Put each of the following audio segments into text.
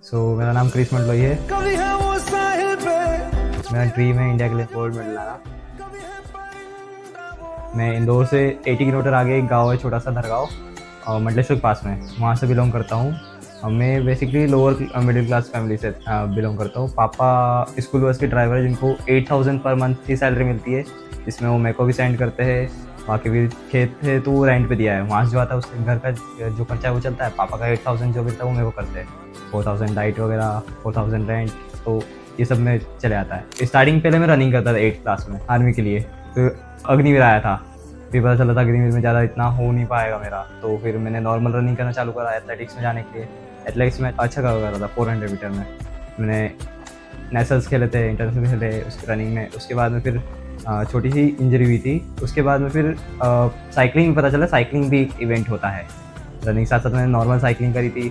मेरा नाम क्रिश मंडलोई है। मेरा ड्रीम है इंडिया के लिए गोल्ड मेडल लाना। मैं इंदौर से 80 किलोमीटर आगे एक गांव है, छोटा सा धरगांव, और मंडलेश्वर के पास में, वहाँ से बिलोंग करता हूँ। मैं basically lower middle class family से बिलोंग करता हूँ। पापा स्कूल बस के ड्राइवर है, जिनको 8000 पर मंथ की सैलरी मिलती है, जिसमें वो मेरे को भी सेंड करते हैं। बाकी भी खेत थे तो वो रेंट पे दिया है, वहाँ से जो आता है उसके घर का जो खर्चा है वो चलता है। पापा का 8000 जो मिलता है वो मेरे को करते हैं, 4000 डाइट वगैरह, 4000 रेंट, तो ये सब में चले आता है। स्टार्टिंग पहले मैं रनिंग करता था 8th क्लास में आर्मी के लिए, तो अग्निवीर आया था, फिर पता चला था अग्निवीर में ज़्यादा इतना हो नहीं पाएगा मेरा, तो फिर मैंने नॉर्मल रनिंग करना चालू करा एथलेटिक्स में जाने के लिए। एथलेटिक्स में अच्छा कर रहा था, 400 मीटर में मैंने नेशनल्स खेले थे, इंटरनेशनल खेले उसकी रनिंग में। उसके बाद में फिर छोटी सी इंजरी हुई थी। उसके बाद में फिर साइकिलिंग में पता चला साइकिलिंग भी एक इवेंट होता है। रनिंग साथ साथ मैंने नॉर्मल साइकिलिंग करी थी।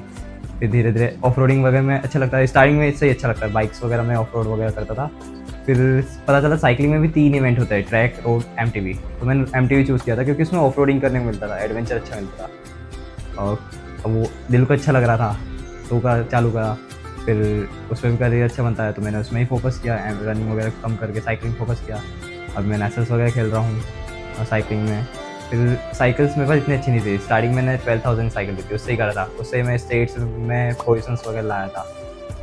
फिर धीरे धीरे ऑफ रोडिंग वगैरह में अच्छा लगता है, स्टार्टिंग में इससे ही अच्छा लगता है, बाइक्स वगैरह में ऑफ रोड वगैरह करता था। फिर पता चला साइकिलिंग में भी 3 इवेंट होते हैं, ट्रैक, रोड, MTB। तो मैंने MTB चूज़ किया था क्योंकि उसमें ऑफ रोडिंग करने को मिलता था, एडवेंचर अच्छा मिलता था, और वो दिल को अच्छा लग रहा था तो चालू करा। फिर उसमें भी करियर अच्छा बनता है, तो मैंने उसमें ही फोकस किया, रनिंग वगैरह कम करके साइकिलिंग फोकस किया। अब मैं नेशनल्स वगैरह खेल रहा हूँ साइकिलिंग में। फिर साइकिल्स मेरे पास इतनी अच्छी नहीं थी, स्टार्टिंग मैंने 12,000 साइकिल ली थी, उससे ही करा था, उससे मैं स्टेट्स में पोजिशंस वगैरह लाया था।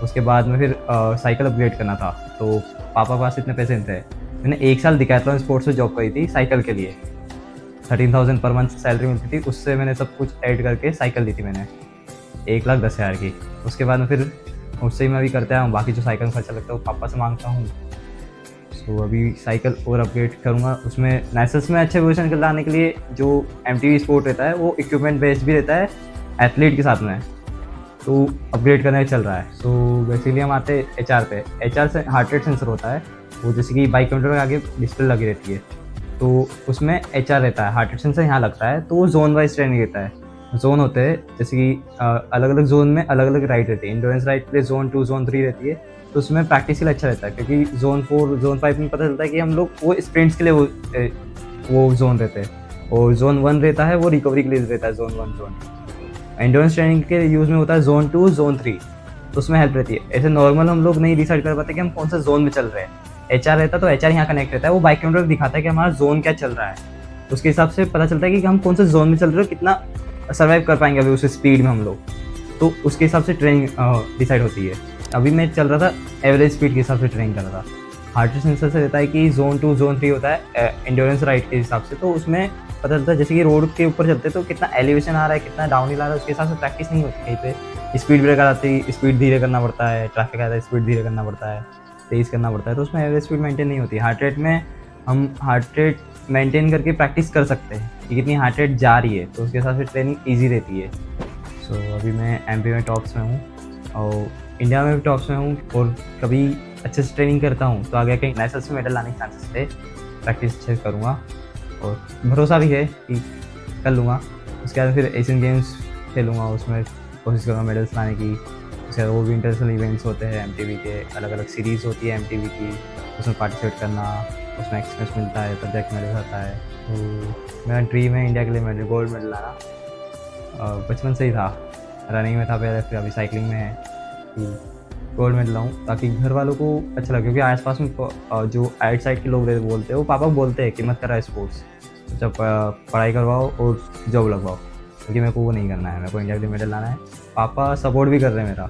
उसके बाद में फिर साइकिल अपग्रेड करना था, तो पापा के पास इतने पैसे नहीं थे। मैंने 1 साल डिकैथलॉन स्पोर्ट्स में जॉब करी थी साइकिल के लिए, 13,000 पर मंथ सैलरी मिलती थी, उससे मैंने सब कुछ ऐड करके साइकिल ली थी मैंने 1,10,000 की। उसके बाद में फिर उससे ही मैं अभी करता हूँ, बाकी जो साइकिल खर्चा लगता है वो पापा से मांगता हूँ। तो अभी साइकिल और अपग्रेड करूँगा, उसमें नेशनल्स में अच्छे पोजीशन लाने के लिए जो MTB स्पोर्ट रहता है वो इक्विपमेंट बेस्ड भी रहता है एथलीट के साथ में, तो अपग्रेड करने चल रहा है। तो बेसिकली हम आते हैं HR पे। HR से हार्ट रेट सेंसर होता है, वो जैसे कि बाइक कंट्रोल के आगे डिस्प्ले लगी रहती है, तो उसमें HR रहता है, हार्ट रेट सेंसर यहाँ लगता है, तो वो जोन वाइज ट्रेनिंग देता है। जोन होते हैं जैसे कि अलग अलग जोन में अलग अलग राइड रहती है। इंडोरेंस राइड के लिए Zone 2 Zone 3 रहती है, तो उसमें प्रैक्टिस के लिए अच्छा रहता है, क्योंकि Zone 4 Zone 5 में पता चलता है कि हम लोग वो स्प्रिंट्स के लिए वो जोन रहते हैं, और Zone 1 रहता है वो रिकवरी के लिए रहता है, Zone 1 जोन। एंडोरेंस ट्रेनिंग के यूज़ में होता है Zone 2 Zone 3, तो उसमें हेल्प रहती है। ऐसे नॉर्मल हम लोग नहीं डिसाइड कर पाते कि हम कौन सा जोन में चल रहे हैं। HR रहता है तो HR यहाँ कनेक्ट रहता है, वो बाइक कंट्रोल दिखाता है कि हमारा जोन क्या चल रहा है, उसके हिसाब से पता चलता है कि हम कौन से जोन में चल रहे हो, कितना सर्वाइव कर पाएंगे अभी उस स्पीड में हम लोग, तो उसके हिसाब से ट्रेनिंग डिसाइड होती है। अभी मैं चल रहा था एवरेज स्पीड के हिसाब से ट्रेनिंग कर रहा था। हार्ट रेट सेंसर से रहता है कि Zone 2 Zone 3 होता है एंड्योरेंस राइड के हिसाब से, तो उसमें पता चलता है जैसे कि रोड के ऊपर चलते तो कितना एलिवेशन आ रहा है, कितना डाउन हिल आ रहा है, उसके हिसाब से प्रैक्टिस नहीं होती। कहीं पे स्पीड ब्रेकर आती है, स्पीड धीरे करना पड़ता है, ट्रैफिक आता है, स्पीड धीरे करना पड़ता है, तेज़ करना पड़ता है, तो उसमें एवरेज स्पीड मेंटेन नहीं होती। हार्ट रेट में हम हार्ट रेट मेंटेन करके प्रैक्टिस कर सकते हैं कि कितनी हार्ट रेट जा रही है, तो उसके हिसाब से ट्रेनिंग ईजी रहती है। अभी मैं MP में टॉप्स में हूँ और इंडिया में भी टॉप्स में हूँ, और कभी अच्छे से ट्रेनिंग करता हूँ तो आगे कहीं नेशनल्स में मेडल लाने के चांसेस थे। प्रैक्टिस अच्छे से करूँगा और भरोसा भी है कि कर लूँगा। उसके बाद फिर एशियन गेम्स खेलूँगा, उसमें कोशिश करूँगा मेडल्स लाने की। उसके बाद वो भी इंटरनेशनल इवेंट्स होते हैं MTB के, अलग अलग सीरीज़ होती है MTB की, उसमें पार्टिसिपेट करना, उसमें एक्सपीरियंस मिलता है, तब जाके मेडल आता है। तो मेरा ड्रीम है इंडिया के लिए मेडल, गोल्ड मेडल लाना। बचपन से ही था, रनिंग में था पहले, फिर अभी साइकिलिंग में है कि गोल्ड मेडल लाऊँ, ताकि घर वालों को अच्छा लगे। क्योंकि आसपास में जो आउट साइड के लोग बोलते हैं, वो पापा बोलते हैं कि मत करा स्पोर्ट्स, जब पढ़ाई करवाओ और जॉब लगवाओ, क्योंकि मेरे को वो नहीं करना है, मेरे को इंडिया के लिए मेडल लाना है। पापा सपोर्ट भी कर रहे हैं मेरा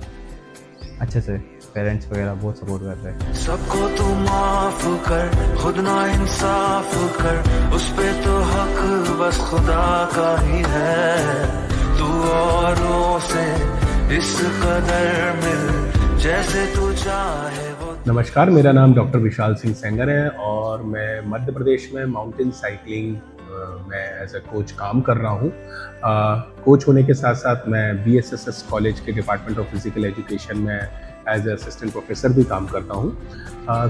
अच्छे से, पेरेंट्स वगैरह बहुत सपोर्ट कर रहे हैं। सबको तू माफ कर, खुद ना इंसाफ कर, उस पे तो हक बस खुदा का ही है। तू औरों से इस कदर मिल जैसे तू चाहे वो। नमस्कार, मेरा नाम डॉक्टर विशाल सिंह सेंगर है और मैं मध्य प्रदेश में माउंटेन साइकिलिंग में एज ए कोच काम कर रहा हूँ। कोच होने के साथ साथ मैं BSSS कॉलेज के डिपार्टमेंट ऑफ फिजिकल एजुकेशन में एज ए असिस्टेंट प्रोफेसर भी काम करता हूँ।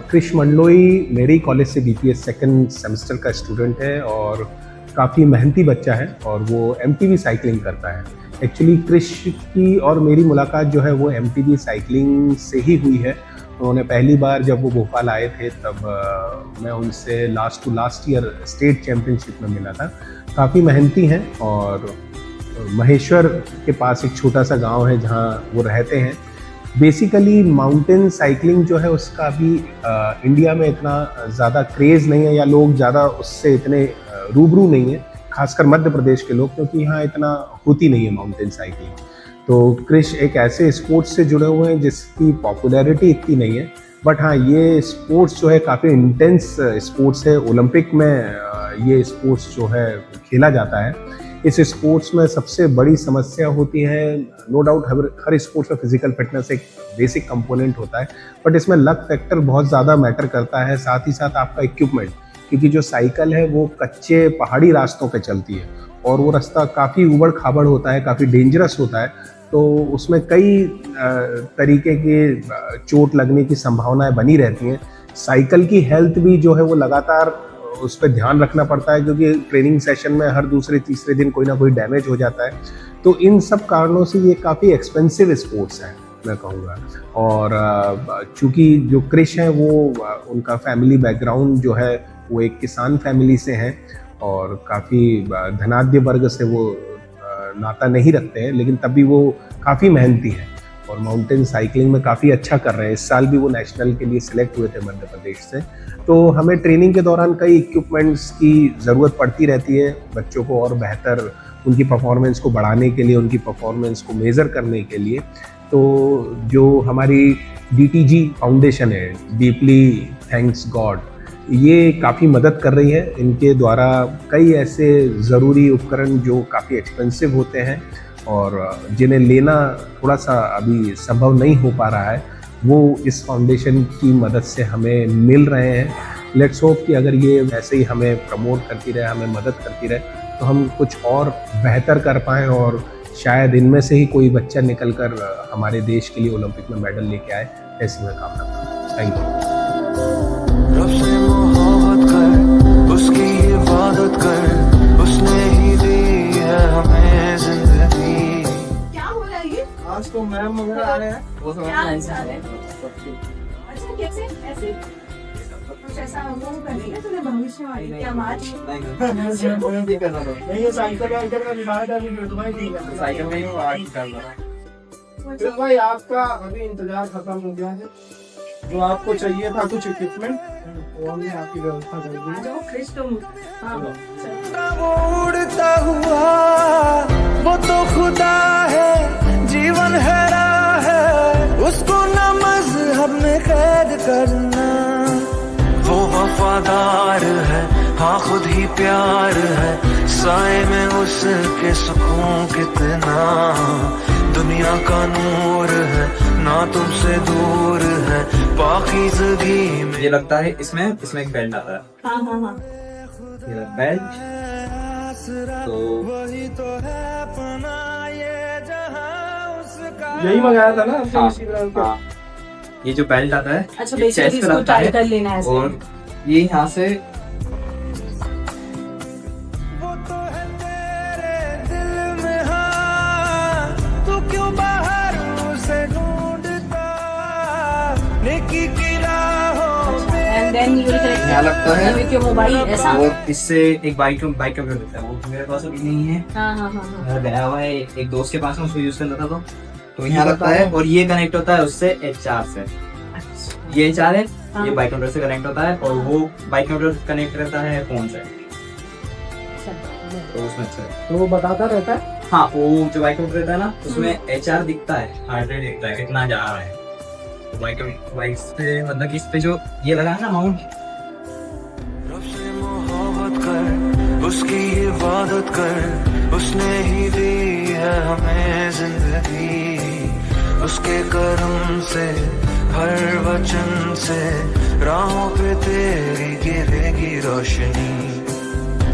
क्रिश मंडलोई मेरी कॉलेज से BPS सेकंड सेमेस्टर का स्टूडेंट है और काफ़ी मेहनती बच्चा है और वो MTB साइकिलिंग करता है। एक्चुअली क्रिश की और मेरी मुलाकात जो है वो MTB साइकिलिंग से ही हुई है। उन्होंने पहली बार जब वो भोपाल आए थे तब मैं उनसे लास्ट ईयर स्टेट चैम्पियनशिप में मिला था। काफ़ी मेहनती हैं और महेश्वर के पास एक छोटा सा गांव है जहां वो रहते हैं, बेसिकली माउंटेन साइकिलिंग जो है उसका अभी इंडिया में इतना ज़्यादा क्रेज़ नहीं है, या लोग ज़्यादा उससे इतने रूबरू नहीं है, खासकर मध्य प्रदेश के लोग, क्योंकि यहाँ इतना होती नहीं है माउंटेन साइकिलिंग। तो क्रिश एक ऐसे स्पोर्ट्स से जुड़े हुए हैं जिसकी पॉपुलैरिटी इतनी नहीं है, बट हाँ ये स्पोर्ट्स जो है काफ़ी इंटेंस स्पोर्ट्स है। ओलंपिक में ये स्पोर्ट्स जो है खेला जाता है। इस स्पोर्ट्स में सबसे बड़ी समस्या होती है, नो डाउट हर स्पोर्ट्स में फिजिकल फिटनेस एक बेसिक कंपोनेंट होता है, बट इसमें लक फैक्टर बहुत ज़्यादा मैटर करता है, साथ ही साथ आपका इक्विपमेंट, क्योंकि जो साइकिल है वो कच्चे पहाड़ी रास्तों पे चलती है और वो रास्ता काफ़ी उबड़ खाबड़ होता है, काफ़ी डेंजरस होता है, तो उसमें कई तरीके के चोट लगने की संभावनाएं बनी रहती हैं। साइकिल की हेल्थ भी जो है वो लगातार उस पर ध्यान रखना पड़ता है, क्योंकि ट्रेनिंग सेशन में हर दूसरे तीसरे दिन कोई ना कोई डैमेज हो जाता है। तो इन सब कारणों से ये काफ़ी एक्सपेंसिव स्पोर्ट्स है मैं कहूँगा। और चूँकि जो क्रिश हैं वो उनका फैमिली बैकग्राउंड जो है वो एक किसान फैमिली से हैं और काफ़ी धनाढ्य वर्ग से वो नाता नहीं रखते हैं, लेकिन तब भी वो काफ़ी मेहनती हैं और माउंटेन साइकिलिंग में काफ़ी अच्छा कर रहे हैं। इस साल भी वो नेशनल के लिए सिलेक्ट हुए थे मध्य प्रदेश से। तो हमें ट्रेनिंग के दौरान कई इक्विपमेंट्स की ज़रूरत पड़ती रहती है बच्चों को और बेहतर उनकी परफॉर्मेंस को बढ़ाने के लिए, उनकी परफॉर्मेंस को मेज़र करने के लिए। तो जो हमारी DTG फाउंडेशन है, डीपली थैंक्स गॉड, ये काफ़ी मदद कर रही है। इनके द्वारा कई ऐसे ज़रूरी उपकरण जो काफ़ी एक्सपेंसिव होते हैं और जिन्हें लेना थोड़ा सा अभी संभव नहीं हो पा रहा है, वो इस फाउंडेशन की मदद से हमें मिल रहे हैं। लेट्स होप कि अगर ये ऐसे ही हमें प्रमोट करती रहे, हमें मदद करती रहे, तो हम कुछ और बेहतर कर पाएँ और शायद इनमें से ही कोई बच्चा निकल कर हमारे देश के लिए ओलंपिक में मेडल लेके आए, ऐसी मैं कामना करता हूँ। Thank you. रब से मोहब्बत कर, उसकी इबादत कर, उसने ही दी है हमें जिंदगी। क्या हो रहा है ये? आज तो मैम वगैरह आ रहे हैं, वो सब क्या हाल-चाल है? अच्छा कैसे ऐसे कुछ ऐसा वो करेंगे तूने भविष्यवाणी क्या मार्च नहीं, ये साइकिल वाइकिल का दिखाया था अभी तुम्हारी ठीक है, साइकिल में ही वो आज कर रहा है। तो भाई आपका अभी इंतजार खत्म हो गया है, जो आपको चाहिए था कुछ इक्विपमेंट वो हमने आपकी व्यवस्था कर दी है। जो क्रिश तुम हाँ चल। वो उड़ता हुआ वो तो खुदा है, जीवन है राह है, उसको न मज़हब में कैद करना। वो वफादार है, हाँ खुद ही प्यार है, साए में उसके सुकून कितना। दुनिया का नूर है, ना तुमसे दूर है, पाकीज़गी में। मुझे लगता है इसमें एक बेल्ट आता है, हाँ हाँ हाँ ये बेल्ट। तो वही तो है अपना ये जहां उसका। यही मंगाया था ना आपने हाँ, इसी तरह हाँ, ये जो बेल्ट आता है अच्छा ये बेसिकली chest पे इसको लगता टाई है कर लेना है ऐसे। और ये यहाँ से वो तो है तेरे दिल में, हाँ तू क्यों बाहर उसे ढूंढता, नेकी की राहों पे। एंड देन यू विल यहाँ लगता है विद योर मोबाइल ऐसा। और इससे एक बाइक का भी देता है, वो मेरे पास अभी नहीं है। हाँ हाँ हाँ हाँ मेरा गया हुआ है एक दोस्त के पास में, उसको यूज करता था तो यहाँ लगता है। और ये कनेक्ट होता है उससे HR से, ये HR है, हाँ। ये बाइक काउंटर से कनेक्ट होता है और वो बाइक काउंटर कनेक्ट रहता है फोन से, तो उसमें अच्छा है। तो वो बताता रहता है। हाँ, वो जो बाइक काउंटर रहता है ना उसमें HR दिखता है, हार्ट रेट दिखता है कितना जा रहा है। तो बाइक पे मतलब कि इस पे जो ये लगा है ना माउंट, रब से मोहब्बत कर, उसकी इबादत कर, उसने ही दी है हमें जिंदगी। उसके करम से, हर वचन से, राहों पे तेरी गिरेगी रोशनी।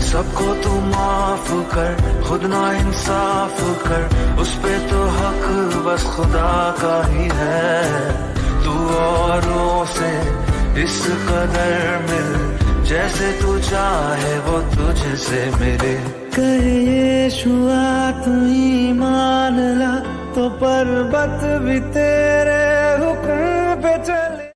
सबको तू माफ कर, खुद ना इंसाफ कर, उस पे तो हक बस खुदा का ही है। तू औरों से इस कदर मिल, जैसे तू चाहे वो तुझसे मिले। कहे यीशुआ तू ईमान ला, तो पर्वत भी तेरे हुक्म पे चले।